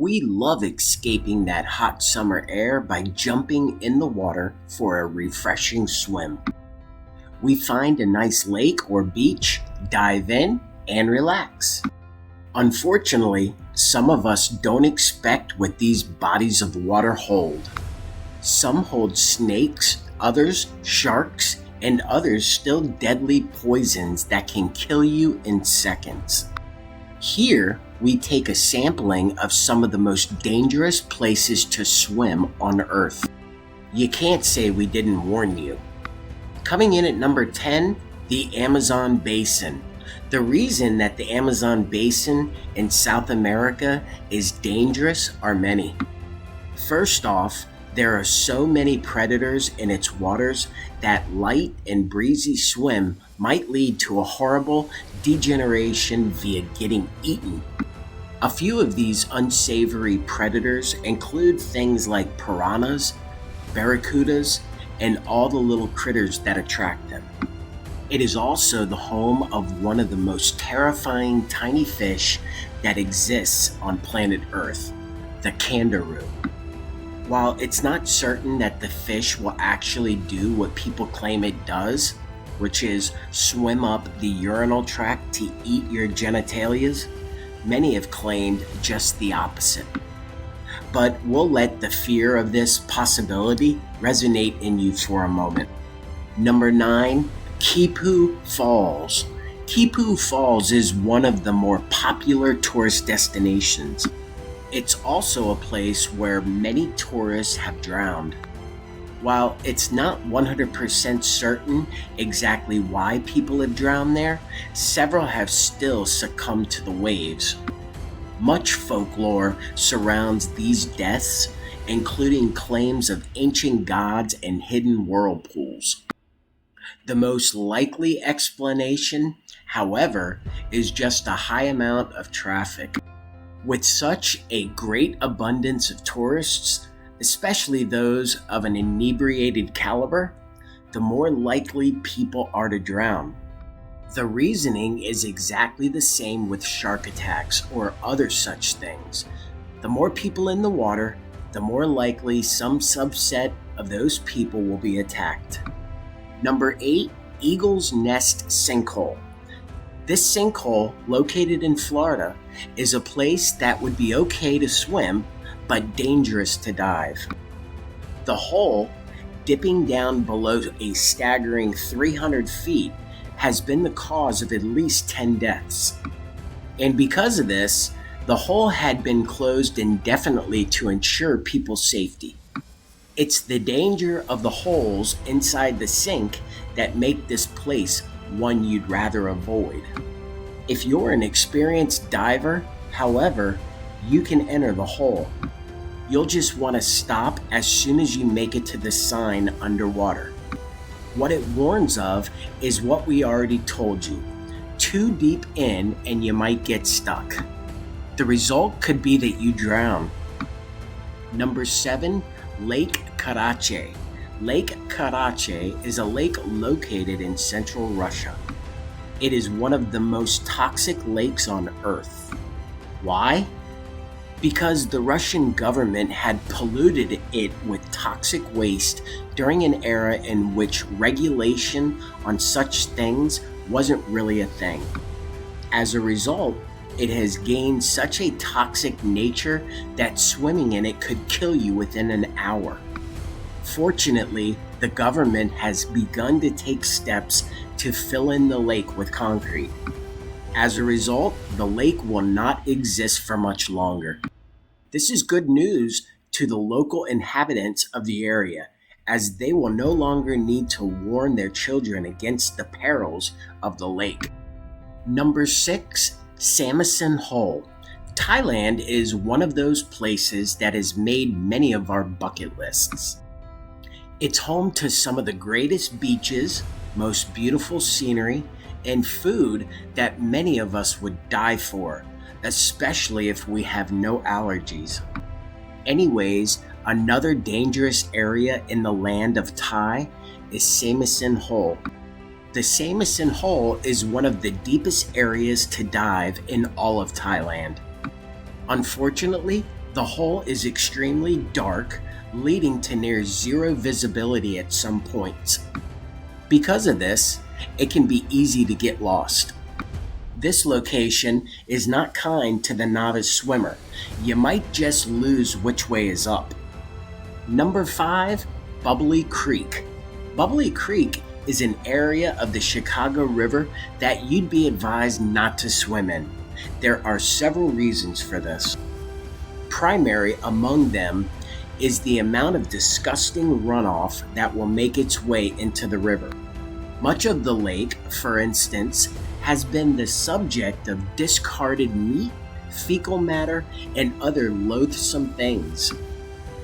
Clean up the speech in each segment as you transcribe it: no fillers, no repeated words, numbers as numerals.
We love escaping that hot summer air by jumping in the water for a refreshing swim. We find a nice lake or beach, dive in, and relax. Unfortunately, some of us don't expect what these bodies of water hold. Some hold snakes, others sharks, and others still deadly poisons that can kill you in seconds. Here, we take a sampling of some of the most dangerous places to swim on Earth. You can't say we didn't warn you. Coming in at number 10, the Amazon Basin. The reason that the Amazon Basin in South America is dangerous are many. First off, there are so many predators in its waters that light and breezy swim might lead to a horrible degeneration via getting eaten. A few of these unsavory predators include things like piranhas, barracudas, and all the little critters that attract them. It is also the home of one of the most terrifying tiny fish that exists on planet Earth, the kangaroo. While it's not certain that the fish will actually do what people claim it does, which is swim up the urinal tract to eat your genitalias, many have claimed just the opposite. But we'll let the fear of this possibility resonate in you for a moment. Number 9, Kipu Falls. Kipu Falls is one of the more popular tourist destinations. It's also a place where many tourists have drowned. While it's not 100% certain exactly why people have drowned there, several have still succumbed to the waves. Much folklore surrounds these deaths, including claims of ancient gods and hidden whirlpools. The most likely explanation, however, is just a high amount of traffic. With such a great abundance of tourists, especially those of an inebriated caliber, the more likely people are to drown. The reasoning is exactly the same with shark attacks or other such things. The more people in the water, the more likely some subset of those people will be attacked. Number 8, Eagle's Nest Sinkhole. This sinkhole, located in Florida, is a place that would be okay to swim, but dangerous to dive. The hole, dipping down below a staggering 300 feet, has been the cause of at least 10 deaths. And because of this, the hole had been closed indefinitely to ensure people's safety. It's the danger of the holes inside the sink that make this place one you'd rather avoid. If you're an experienced diver, however, you can enter the hole. You'll just want to stop as soon as you make it to the sign underwater. What it warns of is what we already told you. Too deep in and you might get stuck. The result could be that you drown. Number 7, Lake Karachay. Lake Karachay is a lake located in central Russia. It is one of the most toxic lakes on Earth. Why? Because the Russian government had polluted it with toxic waste during an era in which regulation on such things wasn't really a thing. As a result, it has gained such a toxic nature that swimming in it could kill you within an hour. Fortunately, the government has begun to take steps to fill in the lake with concrete. As a result, the lake will not exist for much longer. This is good news to the local inhabitants of the area, as they will no longer need to warn their children against the perils of the lake. Number 6, Samison Hole. Thailand is one of those places that has made many of our bucket lists. It's home to some of the greatest beaches, most beautiful scenery, and food that many of us would die for, especially if we have no allergies. Anyways, another dangerous area in the land of Thai is Samison Hole. The Samison Hole is one of the deepest areas to dive in all of Thailand. Unfortunately, The hole is extremely dark, leading to near zero visibility at some points. Because of this, it can be easy to get lost. This location is not kind to the novice swimmer. You might just lose which way is up. Number 5, Bubbly Creek. Bubbly Creek is an area of the Chicago River that you'd be advised not to swim in. There are several reasons for this. Primary among them is the amount of disgusting runoff that will make its way into the river. Much of the lake, for instance, has been the subject of discarded meat, fecal matter, and other loathsome things.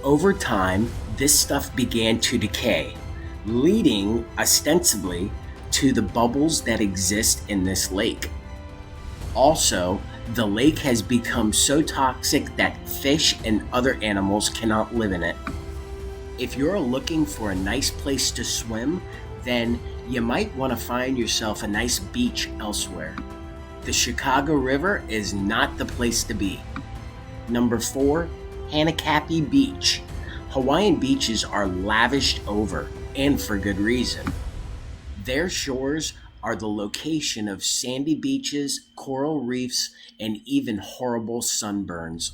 Over time, this stuff began to decay, leading ostensibly to the bubbles that exist in this lake. Also, the lake has become so toxic that fish and other animals cannot live in it. If you're looking for a nice place to swim, then you might want to find yourself a nice beach elsewhere. The Chicago River is not the place to be. Number 4, Hanakapiai Beach. Hawaiian beaches are lavished over, and for good reason. Their shores are the location of sandy beaches, coral reefs, and even horrible sunburns.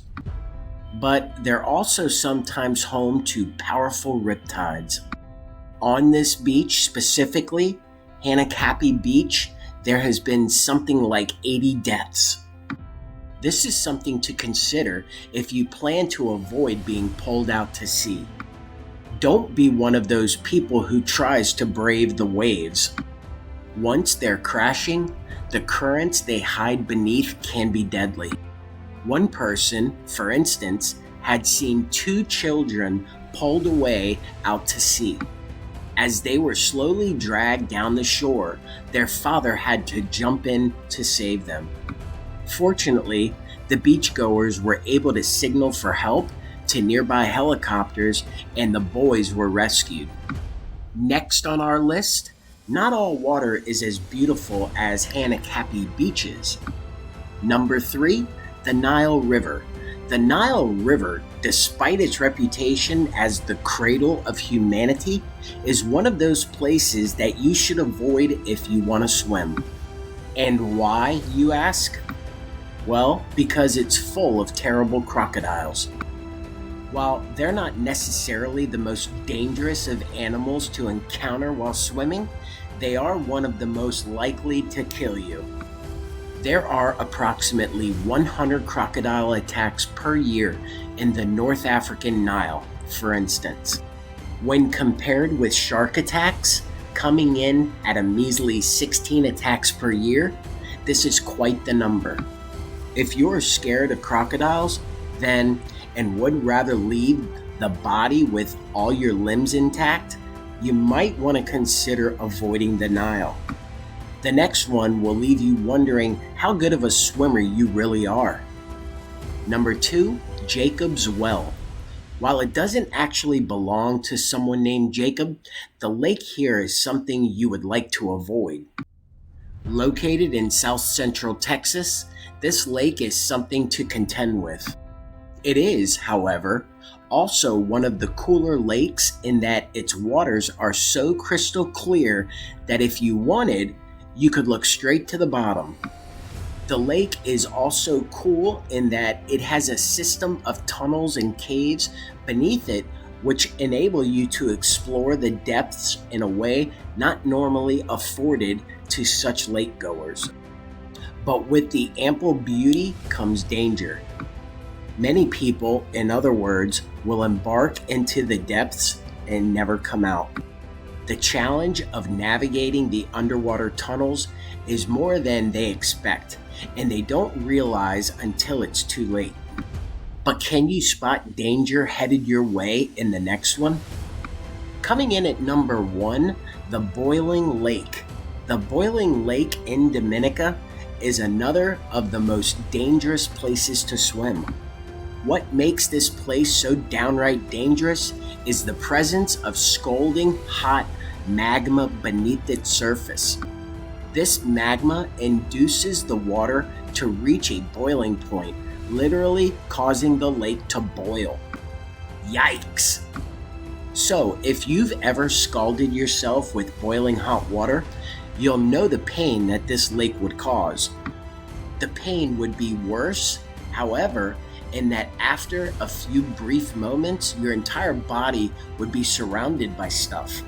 But they're also sometimes home to powerful riptides. On this beach specifically, Hanakapiai Beach, there has been something like 80 deaths. This is something to consider if you plan to avoid being pulled out to sea. Don't be one of those people who tries to brave the waves. Once they're crashing, the currents they hide beneath can be deadly. One person, for instance, had seen 2 children pulled away out to sea. As they were slowly dragged down the shore, their father had to jump in to save them. Fortunately, the beachgoers were able to signal for help to nearby helicopters, and the boys were rescued. Next on our list, not all water is as beautiful as Hanakapiai beaches. Number 3, the Nile River. The Nile River, despite its reputation as the cradle of humanity, is one of those places that you should avoid if you want to swim. And why, you ask? Well, because it's full of terrible crocodiles. While they're not necessarily the most dangerous of animals to encounter while swimming, they are one of the most likely to kill you. There are approximately 100 crocodile attacks per year in the North African Nile, for instance. When compared with shark attacks, coming in at a measly 16 attacks per year, this is quite the number. If you're scared of crocodiles, then, and would rather leave the body with all your limbs intact, you might want to consider avoiding the Nile. The next one will leave you wondering how good of a swimmer you really are. Number 2, Jacob's Well. While it doesn't actually belong to someone named Jacob, the lake here is something you would like to avoid. Located in south central Texas, this lake is something to contend with. It is, however, also one of the cooler lakes in that its waters are so crystal clear that if you wanted, you could look straight to the bottom. The lake is also cool in that it has a system of tunnels and caves beneath it which enable you to explore the depths in a way not normally afforded to such lake goers. But with the ample beauty comes danger. Many people, in other words, will embark into the depths and never come out. The challenge of navigating the underwater tunnels is more than they expect, and they don't realize until it's too late. But can you spot danger headed your way in the next one? Coming in at number 1, the Boiling Lake. The Boiling Lake in Dominica is another of the most dangerous places to swim. What makes this place so downright dangerous is the presence of scolding hot magma beneath its surface. This magma induces the water to reach a boiling point, literally causing the lake to boil. Yikes! So, if you've ever scalded yourself with boiling hot water, you'll know the pain that this lake would cause. The pain would be worse, however, in that after a few brief moments, your entire body would be surrounded by stuff.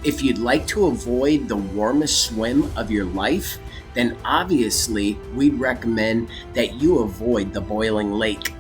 If you'd like to avoid the warmest swim of your life, then obviously we'd recommend that you avoid the boiling lake.